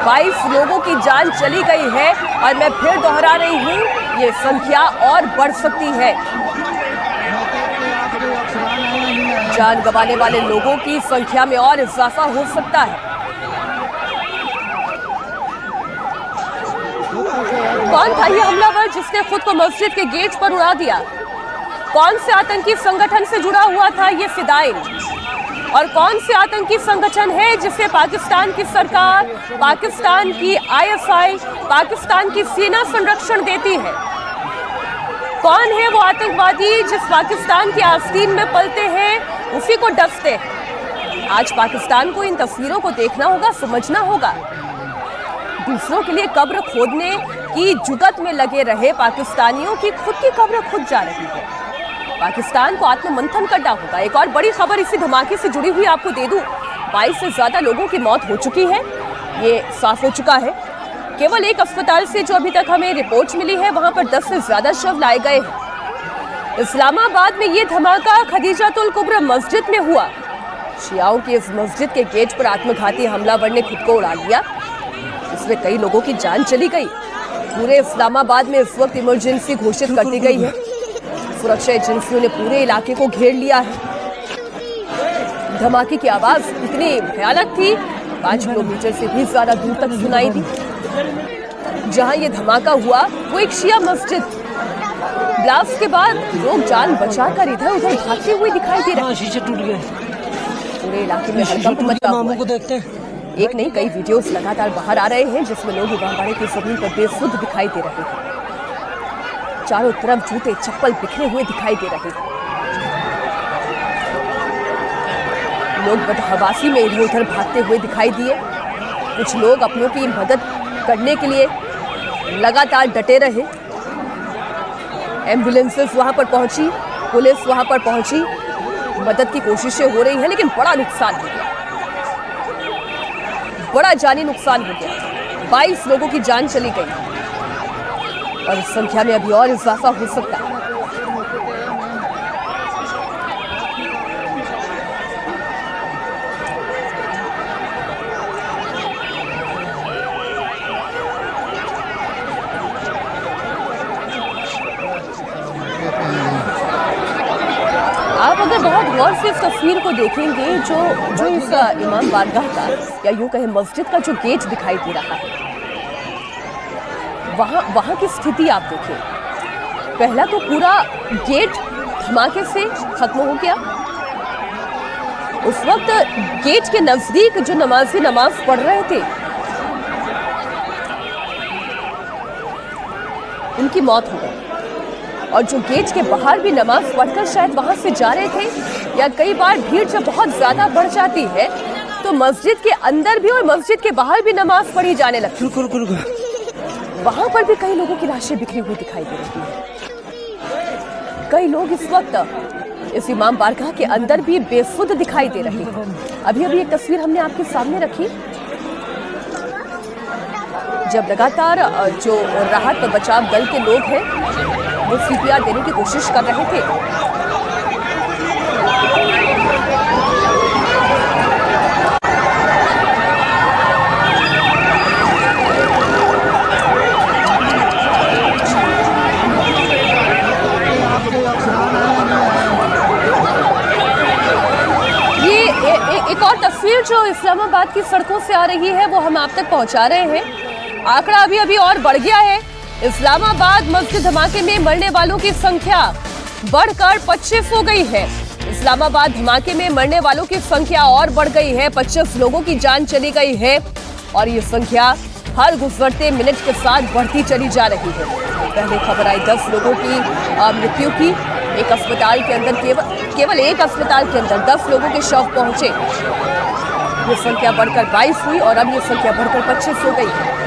22 लोगों की जान चली गई है और मैं फिर दोहरा रही हूँ, ये संख्या और बढ़ सकती है। जान गंवाने वाले लोगों की संख्या में और इजाफा हो सकता है। कौन था ये हमलावर जिसने खुद को मस्जिद के गेट पर उड़ा दिया? कौन से आतंकी संगठन से जुड़ा हुआ था ये फिदाइन? और कौन से आतंकी संगठन है जिसे पाकिस्तान की सरकार, पाकिस्तान की आईएसआई, पाकिस्तान की सेना संरक्षण देती है? कौन है वो आतंकवादी जिस पाकिस्तान की आस्तीन में पलते हैं, उसी को डसते हैं? आज पाकिस्तान को इन तस्वीरों को देखना होगा, समझना होगा। दूसरों के लिए कब्र खोदने की जुगत में लगे रहे पाकिस्तानियों की खुद की कब्र खुद जा रही है। पाकिस्तान को आत्ममंथन करना होगा। एक और बड़ी खबर इसी धमाके से जुड़ी हुई आपको दे दूं, 22 से ज्यादा लोगों की मौत हो चुकी है, ये साफ हो चुका है। केवल एक अस्पताल से जो अभी तक हमें रिपोर्ट मिली है, वहां पर 10 से ज्यादा शव लाए गए हैं। इस्लामाबाद में ये धमाका खदीजातुल कुब्रा मस्जिद में हुआ। शियाओं की इस मस्जिद के गेट पर आत्मघाती हमलावर ने खुद को उड़ा लिया। इसमें कई लोगों की जान चली गई। पूरे इस्लामाबाद में इस वक्त इमरजेंसी घोषित कर दी गई है। सुरक्षा एजेंसियों ने पूरे इलाके को घेर लिया है। धमाके की आवाज इतनी भयानक थी, 5 किलोमीटर से भी ज्यादा दूर तक सुनाई दी। जहां ये धमाका हुआ वो एक शिया मस्जिद। ब्लास्ट के बाद लोग जान बचाकर इधर उधर भागते हुए दिखाई दे रहे हैं। शीशे टूट गए। पूरे इलाके में हड़कंप मचा हुआ है। देखते हैं। एक नहीं, कई वीडियोस लगातार बाहर आ रहे हैं जिसमें लोग इमामबाड़े की जमीन पर बेसुध दिखाई दे रहे हैं। चारों तरफ जूते चप्पल बिखरे हुए दिखाई दे रहे हैं। लोग बदहवासी में इधर उधर भागते हुए दिखाई दिए। कुछ लोग अपनों की मदद करने के लिए लगातार डटे रहे। एम्बुलेंसेस वहां पर पहुंची, पुलिस वहां पर पहुंची, मदद की कोशिशें हो रही हैं, लेकिन बड़ा नुकसान हो गया, बड़ा जानी नुकसान हो गया। 22 लोगों की जान चली गई और इस संख्या में अभी और इजाफा हो सकता है। आप अगर बहुत गौर से इस तस्वीर को देखेंगे, जो इस इमाम बारगाह का या यूं कहें मस्जिद का जो गेट दिखाई दे रहा है, वहां की स्थिति आप देखें। पहला तो पूरा गेट धमाके से खत्म हो गया। उस वक्त गेट के नजदीक जो नमाजी नमाज पढ़ रहे थे, उनकी मौत हो गई। और जो गेट के बाहर भी नमाज पढ़कर शायद वहां से जा रहे थे, या कई बार भीड़ जब बहुत ज्यादा बढ़ जाती है तो मस्जिद के अंदर भी और मस्जिद के बाहर भी नमाज पढ़ी जाने लगती है। वहां पर भी कई लोगों की लाशें बिखरी हुई दिखाई दे रही है। कई लोग इस वक्त इस इमाम बारगाह के अंदर भी बेसुध दिखाई दे रहे हैं। अभी अभी एक तस्वीर हमने आपके सामने रखी, जब लगातार जो राहत और बचाव दल के लोग हैं वो सीपीआर देने की कोशिश कर रहे थे। ये एक और तस्वीर जो इस्लामाबाद की सड़कों से आ रही है वो हम आप तक पहुंचा रहे हैं। आंकड़ा अभी अभी और बढ़ गया है। इस्लामाबाद मस्जिद धमाके में मरने वालों की संख्या बढ़कर 25 हो गई है। इस्लामाबाद धमाके में मरने वालों की संख्या और बढ़ गई है, 25 लोगों की जान चली गई है और ये संख्या हर गुजरते मिनट के साथ बढ़ती चली जा रही है। पहले खबर आई 10 लोगों की मृत्यु की। एक अस्पताल के अंदर केवल एक अस्पताल के अंदर 10 लोगों के शव पहुंचे। ये संख्या बढ़कर 22 हुई और अब ये संख्या बढ़कर 25 हो गई है।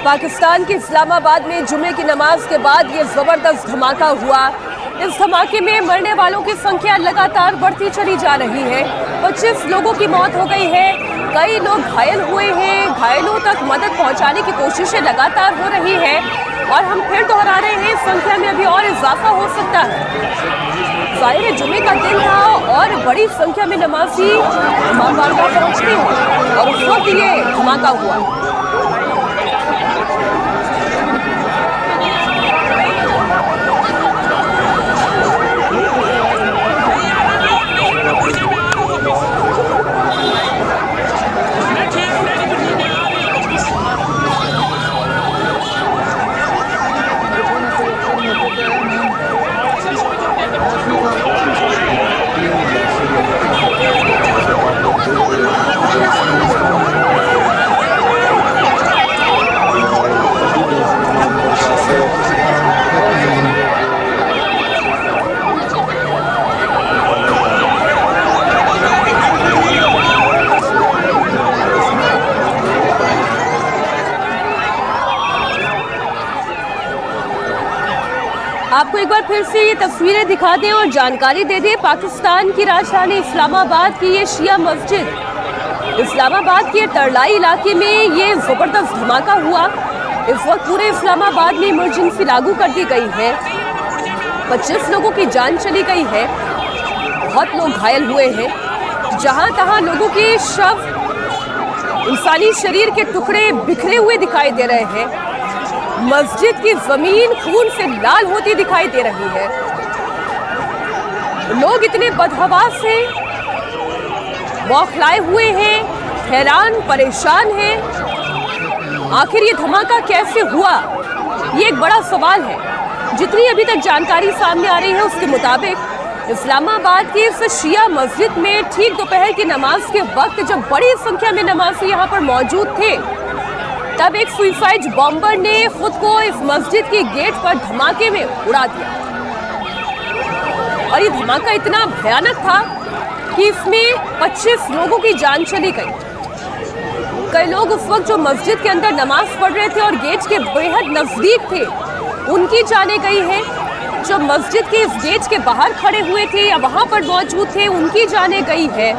पाकिस्तान के इस्लामाबाद में जुमे की नमाज के बाद ये जबरदस्त धमाका हुआ। इस धमाके में मरने वालों की संख्या लगातार बढ़ती चली जा रही है। 25 लोगों की मौत हो गई है, कई लोग घायल हुए हैं। घायलों तक मदद पहुंचाने की कोशिशें लगातार हो रही है और हम फिर दोहरा रहे हैं, संख्या में अभी और इजाफा हो सकता है। जाहिर जुमे का दिन था और बड़ी संख्या में नमाजी इमाम बारगाह पहुंचते हैं और उस वक्त ये धमाका हुआ। आपको एक बार फिर से ये तस्वीरें दिखा दें और जानकारी दे दें। पाकिस्तान की राजधानी इस्लामाबाद की ये शिया मस्जिद, इस्लामाबाद के तरलाई इलाके में ये जबरदस्त धमाका हुआ। इस वक्त पूरे इस्लामाबाद में इमरजेंसी लागू कर दी गई है। 25 लोगों की जान चली गई है, बहुत लोग घायल हुए हैं। जहां तहां लोगों के शव, इंसानी शरीर के टुकड़े बिखरे हुए दिखाई दे रहे हैं। मस्जिद की जमीन खून से लाल होती दिखाई दे रही है। लोग इतने बदहवास से बौखलाए हुए हैं, हैरान परेशान हैं। आखिर ये धमाका कैसे हुआ, ये एक बड़ा सवाल है। जितनी अभी तक जानकारी सामने आ रही है उसके मुताबिक इस्लामाबाद की इस शिया मस्जिद में ठीक दोपहर की नमाज के वक्त जब बड़ी संख्या में नमाजी यहाँ पर मौजूद थे, तब एक सुसाइड बॉम्बर ने खुद को इस मस्जिद के गेट पर धमाके में उड़ा दिया। और ये धमाका इतना भयानक था कि इसमें 25 लोगों की जान चली गई। कई लोग उस वक्त जो मस्जिद के अंदर नमाज पढ़ रहे थे और गेट के बेहद नजदीक थे, उनकी जाने गई है। जो मस्जिद के इस गेट के बाहर खड़े हुए थे या वहां पर मौजूद थे, उनकी जाने गई है।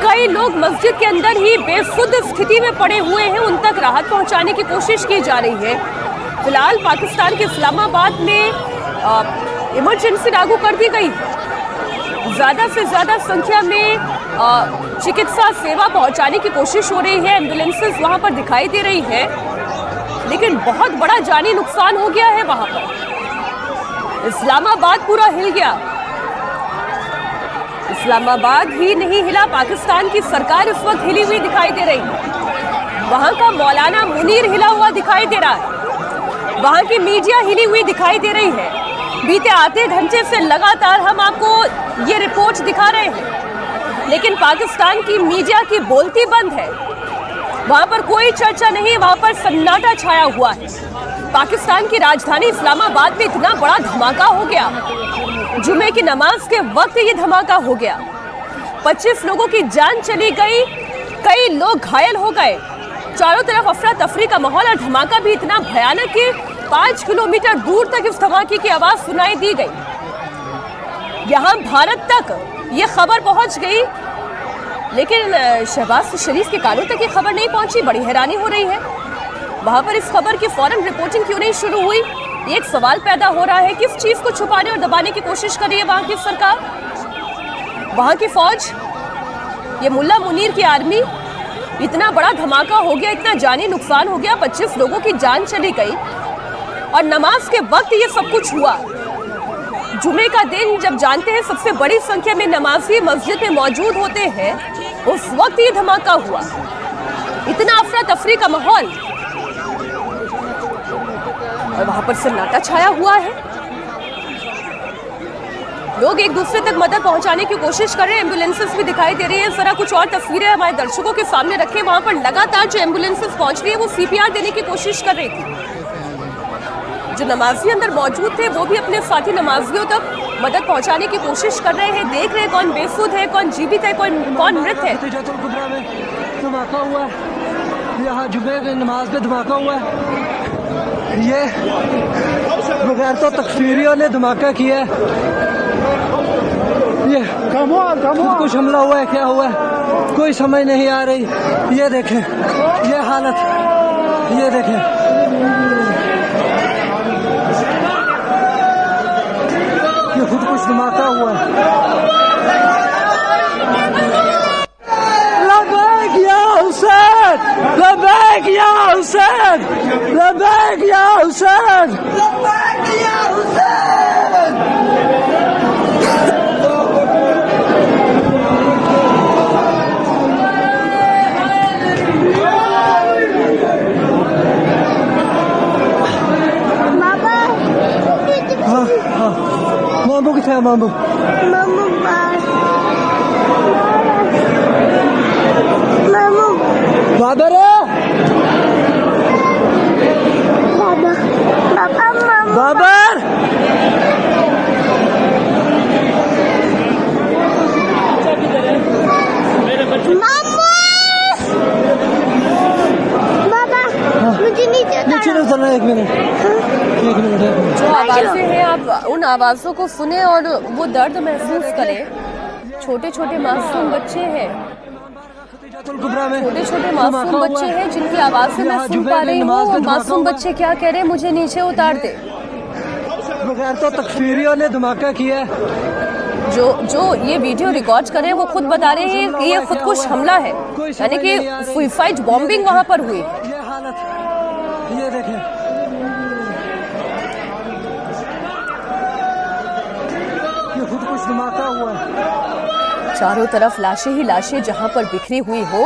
कई लोग मस्जिद के अंदर ही बेसुध स्थिति में पड़े हुए हैं, उन तक राहत पहुंचाने की कोशिश की जा रही है। फिलहाल पाकिस्तान के इस्लामाबाद में इमरजेंसी लागू कर दी गई है। ज़्यादा से ज़्यादा संख्या में चिकित्सा सेवा पहुंचाने की कोशिश हो रही है। एम्बुलेंसेस वहां पर दिखाई दे रही है, लेकिन बहुत बड़ा जानी नुकसान हो गया है। वहां पर इस्लामाबाद पूरा हिल गया। इस्लामाबाद ही नहीं हिला, पाकिस्तान की सरकार इस वक्त हिली हुई दिखाई दे रही है। वहां का मौलाना मुनीर हिला हुआ दिखाई दे रहा है। वहां की मीडिया हिली हुई दिखाई दे रही है। बीते आधे घंटे से लगातार हम आपको ये रिपोर्ट दिखा रहे हैं, लेकिन पाकिस्तान की मीडिया की बोलती बंद है। वहां पर कोई चर्चा नहीं, वहां पर सन्नाटा छाया हुआ है। पाकिस्तान की राजधानी इस्लामाबाद में इतना बड़ा धमाका हो गया, जुमे की नमाज के वक्त ये धमाका हो गया। 25 लोगों की जान चली गई, कई लोग घायल हो गए। चारों तरफ अफरा तफरी का माहौल और धमाका भी इतना भयानक कि 5 किलोमीटर दूर तक इस धमाके की आवाज सुनाई दी गई। यहाँ भारत तक ये खबर पहुंच गई, लेकिन शहबाज शरीफ के कानों तक ये खबर नहीं पहुंची। बड़ी हैरानी हो रही है। वहां पर इस खबर की फौरन रिपोर्टिंग क्यों नहीं शुरू हुई, एक सवाल पैदा हो रहा है। किस चीज को छुपाने और दबाने की कोशिश कर रही है वहां की सरकार, वहां की फौज, ये मुल्ला मुनीर की आर्मी। इतना बड़ा धमाका हो गया, इतना जानी नुकसान हो गया, 25 लोगों की जान चली गई और नमाज के वक्त ये सब कुछ हुआ। जुमे का दिन, जब जानते हैं सबसे बड़ी संख्या में नमाजी मस्जिद में मौजूद होते हैं, उस वक्त ये धमाका हुआ। इतना अफरा तफरी का माहौल और वहां पर सन्नाटा छाया हुआ है। लोग एक दूसरे तक मदद पहुंचाने की कोशिश कर रहे हैं। एम्बुलेंसेस भी दिखाई दे रही है। जरा कुछ और तस्वीरें हमारे दर्शकों के सामने रखें। वहां पर लगातार जो एम्बुलेंसेस पहुंच रही है वो CPR देने की कोशिश कर रही थी। जो नमाजी अंदर मौजूद थे वो भी अपने साथी नमाजियों तक मदद पहुंचाने की कोशिश कर रहे हैं। देख रहे हैं कौन बेसुध है, कौन जीवित है, कौन मृत है। धमाका हुआ यहाँ जुमे की नमाज पे धमाका हुआ है। ये बगैर तो तकफीरियों ने धमाका किया है। ये कुछ हमला हुआ है, क्या हुआ है कोई समझ नहीं आ रही। ये देखें, ये हालत, ये देखें, ये खुद कुछ धमाका हुआ है। लबैक या हुसैन, लबैक या हुसैन, लबैक या हुसैन, लबैक या हुसैन। मामू किथे है? मामू बाबर बाबर नीचे उतरना। एक मिनट। जो आवाजें हैं आप उन आवाजों को सुने और वो दर्द महसूस करें। छोटे छोटे मासूम बच्चे हैं, छोटे छोटे मासूम बच्चे हैं जिनकी आवाजें मैं सुन पा रही हूँ। वो मासूम बच्चे क्या कह रहे हैं, मुझे नीचे उतार दे। बगैर तो तकफीरियों ने धमाका किया है। जो ये वीडियो रिकॉर्ड कर रहे हैं वो खुद बता रहे हैं कि ये खुदकुश हमला है, यानी कि सुसाइड बॉम्बिंग वहां पर हुई। ये हालत, ये देखें, ये खुद कुछ धमाका हुआ है। चारों तरफ लाशें ही लाशें जहां पर बिखरी हुई हो,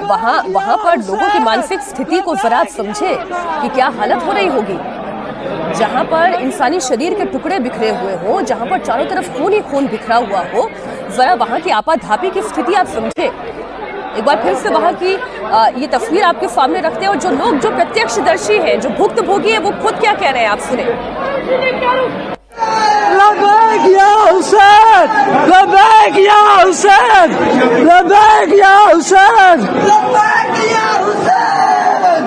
वहां पर लोगों की मानसिक स्थिति को जरा आप समझे कि क्या हालत हो रही होगी। जहां पर इंसानी शरीर के टुकड़े बिखरे हुए हो, जहां पर चारों तरफ खून ही खून बिखरा हुआ हो, जरा वहां की आपाधापी की स्थिति आप समझे। एक बार फिर से वहां की ये तस्वीर आपके सामने रखते हैं और जो लोग, जो प्रत्यक्षदर्शी हैं, जो भुक्तभोगी है, वो खुद क्या कह रहे हैं आप सुने। लबैक या हुसैन, लबैक या हुसैन, लबैक या हुसैन, लबैक या हुसैन।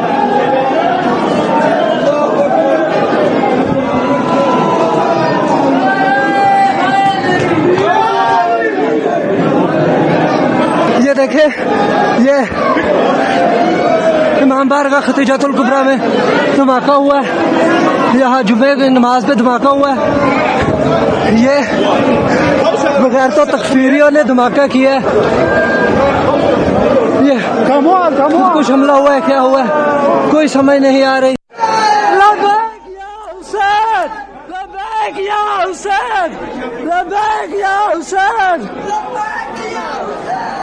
ये देखे, ये इमाम बारगाह खतीजतुल कुबरा में धमाका हुआ है। यहाँ जुमे की नमाज पे धमाका हुआ है। ये बगैर तो तकफीरियों ने धमाका किया है। ये कुछ हमला हुआ है, क्या हुआ है कोई समझ नहीं आ रही। लबैक या हुसैन, लबैक या हुसैन, लबैक या हुसैन, लबैक या हुसैन।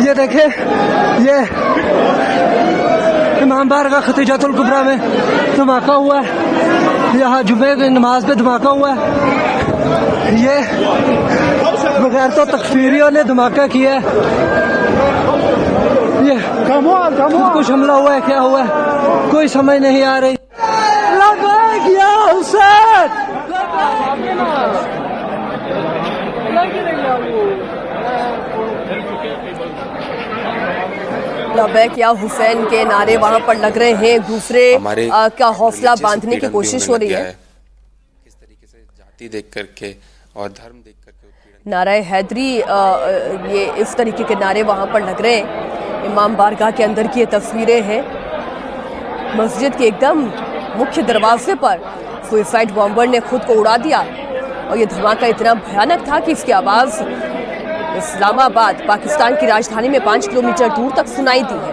ये देखे, ये इमाम बारगाह खतीजतुल कुबरा में धमाका हुआ है। यहाँ जुमे की नमाज पे धमाका हुआ है। ये बगैर तो तकफीरियों ने धमाका किया है। ये कुछ हमला हुआ है, क्या हुआ है कोई समझ नहीं आ रही। लबैक या हुसैन, लबैक या हुसैन के नारे वहां पर लग रहे हैं। दूसरे का हौसला बांधने की कोशिश हो रही है। किस तरीके से जाति देख करके और धर्म देख करके नारे हैदरी, ये इस तरीके के नारे वहां पर लग रहे हैं। इमाम बारगाह के अंदर की ये तस्वीरें हैं। मस्जिद के एकदम मुख्य दरवाजे पर सुसाइड बॉम्बर ने खुद को उड़ा दिया और ये धमाका इतना भयानक था कि इसकी आवाज़ इस्लामाबाद, पाकिस्तान की राजधानी में 5 किलोमीटर दूर तक सुनाई दी है।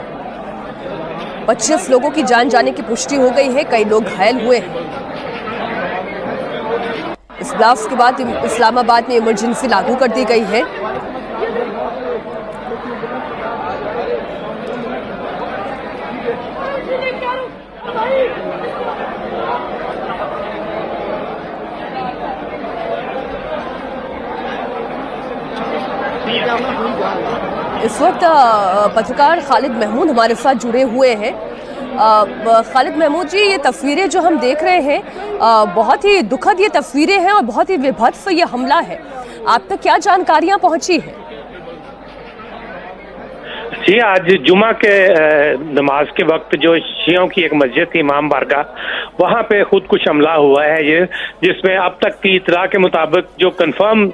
25 लोगों की जान जाने की पुष्टि हो गई है, कई लोग घायल हुए हैं। इस ब्लास्ट के बाद इस्लामाबाद में इमरजेंसी लागू कर दी गई है। इस वक्त पत्रकार खालिद महमूद हमारे साथ जुड़े हुए हैं। खालिद महमूद जी, ये तस्वीरें जो हम देख रहे हैं बहुत ही दुखद ये तस्वीरें हैं और बहुत ही विभत्स ये हमला है। आप तक क्या जानकारियां पहुंची हैं? जी, आज जुमा के नमाज के वक्त जो शियों की एक मस्जिद थी इमाम बारगाह, वहाँ पे खुदकुश हमला हुआ है ये, जिसमें अब तक की इतला के मुताबिक जो कंफर्म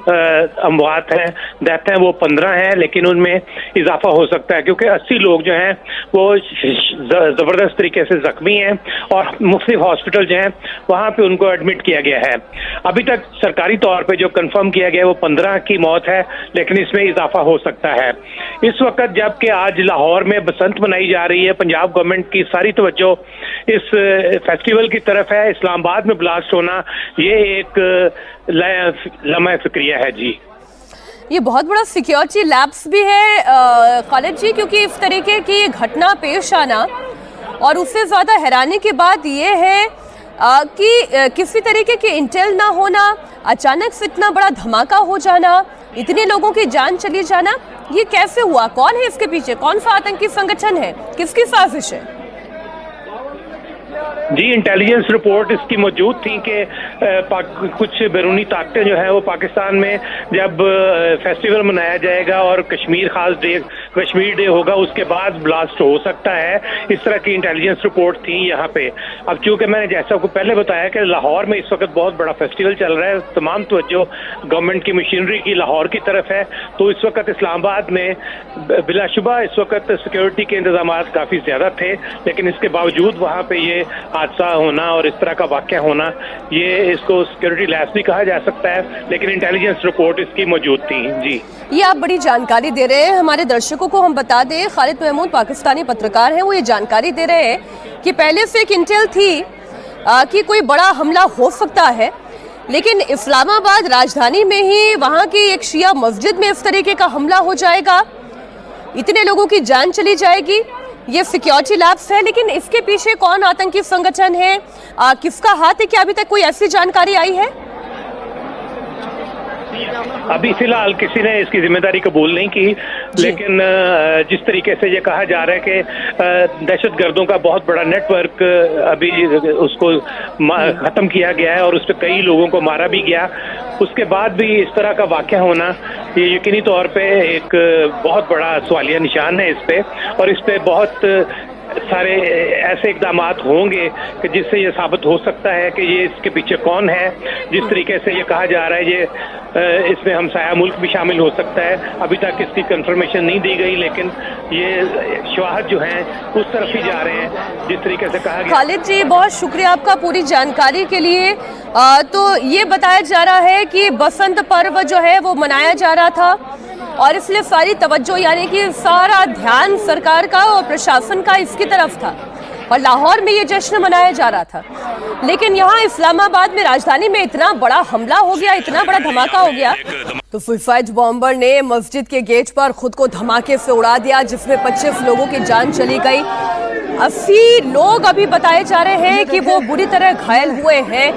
अमवात हैं, डेथ हैं, वो 15 हैं, लेकिन उनमें इजाफा हो सकता है क्योंकि 80 लोग जो हैं वो ज़बरदस्त तरीके से जख्मी हैं और मुख्तलिफ हॉस्पिटल जो हैं वहाँ पे उनको एडमिट किया गया है। अभी तक सरकारी तौर पर जो कंफर्म किया गया है वो 15 की मौत है, लेकिन इसमें इजाफा हो सकता है। इस वक्त जबकि आज लाहौर में बसंत मनाई जा रही है, पंजाब गवर्नमेंट की सारी तवज्जो इस फेस्टिवल की तरफ है। इस्लामाबाद में ब्लास्ट होना ये एक लम्हा फिक्रिया है। जी, ये बहुत बड़ा सिक्योरिटी लैप्स भी है खालिद जी, क्योंकि इस तरीके की घटना पेश आना और उससे ज़्यादा हैरानी की बात ये है कि किसी तरीके की इंटेल ना होना, अचानक से इतना बड़ा धमाका हो जाना, इतने लोगों की जान चली जाना, ये कैसे हुआ? कौन है इसके पीछे? कौन सा आतंकी संगठन है? किसकी साजिश है? जी, इंटेलिजेंस रिपोर्ट इसकी मौजूद थी कि कुछ बैरूनी ताकतें जो है वो पाकिस्तान में जब फेस्टिवल मनाया जाएगा और कश्मीर डे होगा उसके बाद ब्लास्ट हो सकता है। इस तरह की इंटेलिजेंस रिपोर्ट थी यहाँ पे। अब चूंकि मैंने जैसा को पहले बताया कि लाहौर में इस वक्त बहुत बड़ा फेस्टिवल चल रहा है, तमाम तवज्जो गवर्नमेंट की मशीनरी की लाहौर की तरफ है, तो इस वक्त इस्लामाबाद में बिलाशुबा इस वक्त सिक्योरिटी के इंतजाम काफी ज्यादा थे, लेकिन इसके बावजूद वहाँ पे ये हादसा होना और इस तरह का वाक़या होना, ये इसको सिक्योरिटी लैप्स भी कहा जा सकता है, लेकिन इंटेलिजेंस रिपोर्ट इसकी मौजूद थी। जी, ये आप बड़ी जानकारी दे रहे हैं। हमारे दर्शकों को हम बता दें, खालिद महमूद पाकिस्तानी पत्रकार हैं, वो ये जानकारी दे रहे हैं कि पहले से एक इंटेल थी कि कोई बड़ा हमला हो सकता है, लेकिन इस्लामाबाद राजधानी में ही वहाँ की एक शिया मस्जिद में इस तरीके का हमला हो जाएगा, इतने लोगों की जान चली जाएगी। ये सिक्योरिटी लैब्स है, लेकिन इसके पीछे कौन आतंकी संगठन है, किसका हाथ है? क्या अभी तक कोई ऐसी जानकारी आई है? अभी फिलहाल किसी ने इसकी जिम्मेदारी कबूल नहीं की, लेकिन जिस तरीके से ये कहा जा रहा है कि दहशतगर्दों का बहुत बड़ा नेटवर्क अभी उसको खत्म किया गया है और उस पर कई लोगों को मारा भी गया, उसके बाद भी इस तरह का वाक़या होना ये यकीनी तौर पे एक बहुत बड़ा सवालिया निशान है इस पे, और इस पे बहुत सारे ऐसे इकदाम होंगे कि जिससे ये साबित हो सकता है कि ये इसके पीछे कौन है। जिस तरीके से ये कहा जा रहा है ये इसमें हमसाया मुल्क भी शामिल हो सकता है। अभी तक इसकी कंफर्मेशन नहीं दी गई, लेकिन ये शवाहद जो हैं उस तरफ ही जा रहे हैं जिस तरीके से कहा गया। खालिद जी, बहुत शुक्रिया आपका पूरी जानकारी के लिए। तो ये बताया जा रहा है कि बसंत पर्व जो है वो मनाया जा रहा था और इसलिए सारी तवज्जो, यानी कि सारा ध्यान सरकार का और प्रशासन का इसकी तरफ था और लाहौर में ये जश्न मनाया जा रहा था, लेकिन यहाँ इस्लामाबाद में राजधानी में इतना बड़ा हमला हो गया, इतना बड़ा धमाका हो गया, तो सुसाइड बॉम्बर ने मस्जिद के गेट पर खुद को धमाके से उड़ा दिया, जिसमें 25 लोगों की जान चली गई। 80 लोग अभी बताए जा रहे हैं कि वो बुरी तरह घायल हुए हैं।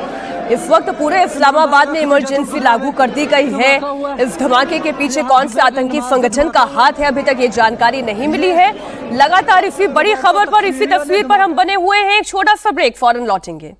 इस वक्त पूरे इस्लामाबाद में इमरजेंसी लागू कर दी गई है। इस धमाके के पीछे कौन से आतंकी संगठन का हाथ है, अभी तक ये जानकारी नहीं मिली है। लगातार इसी बड़ी खबर पर, इसी तस्वीर पर हम बने हुए हैं। एक छोटा सा ब्रेक, फौरन लौटेंगे।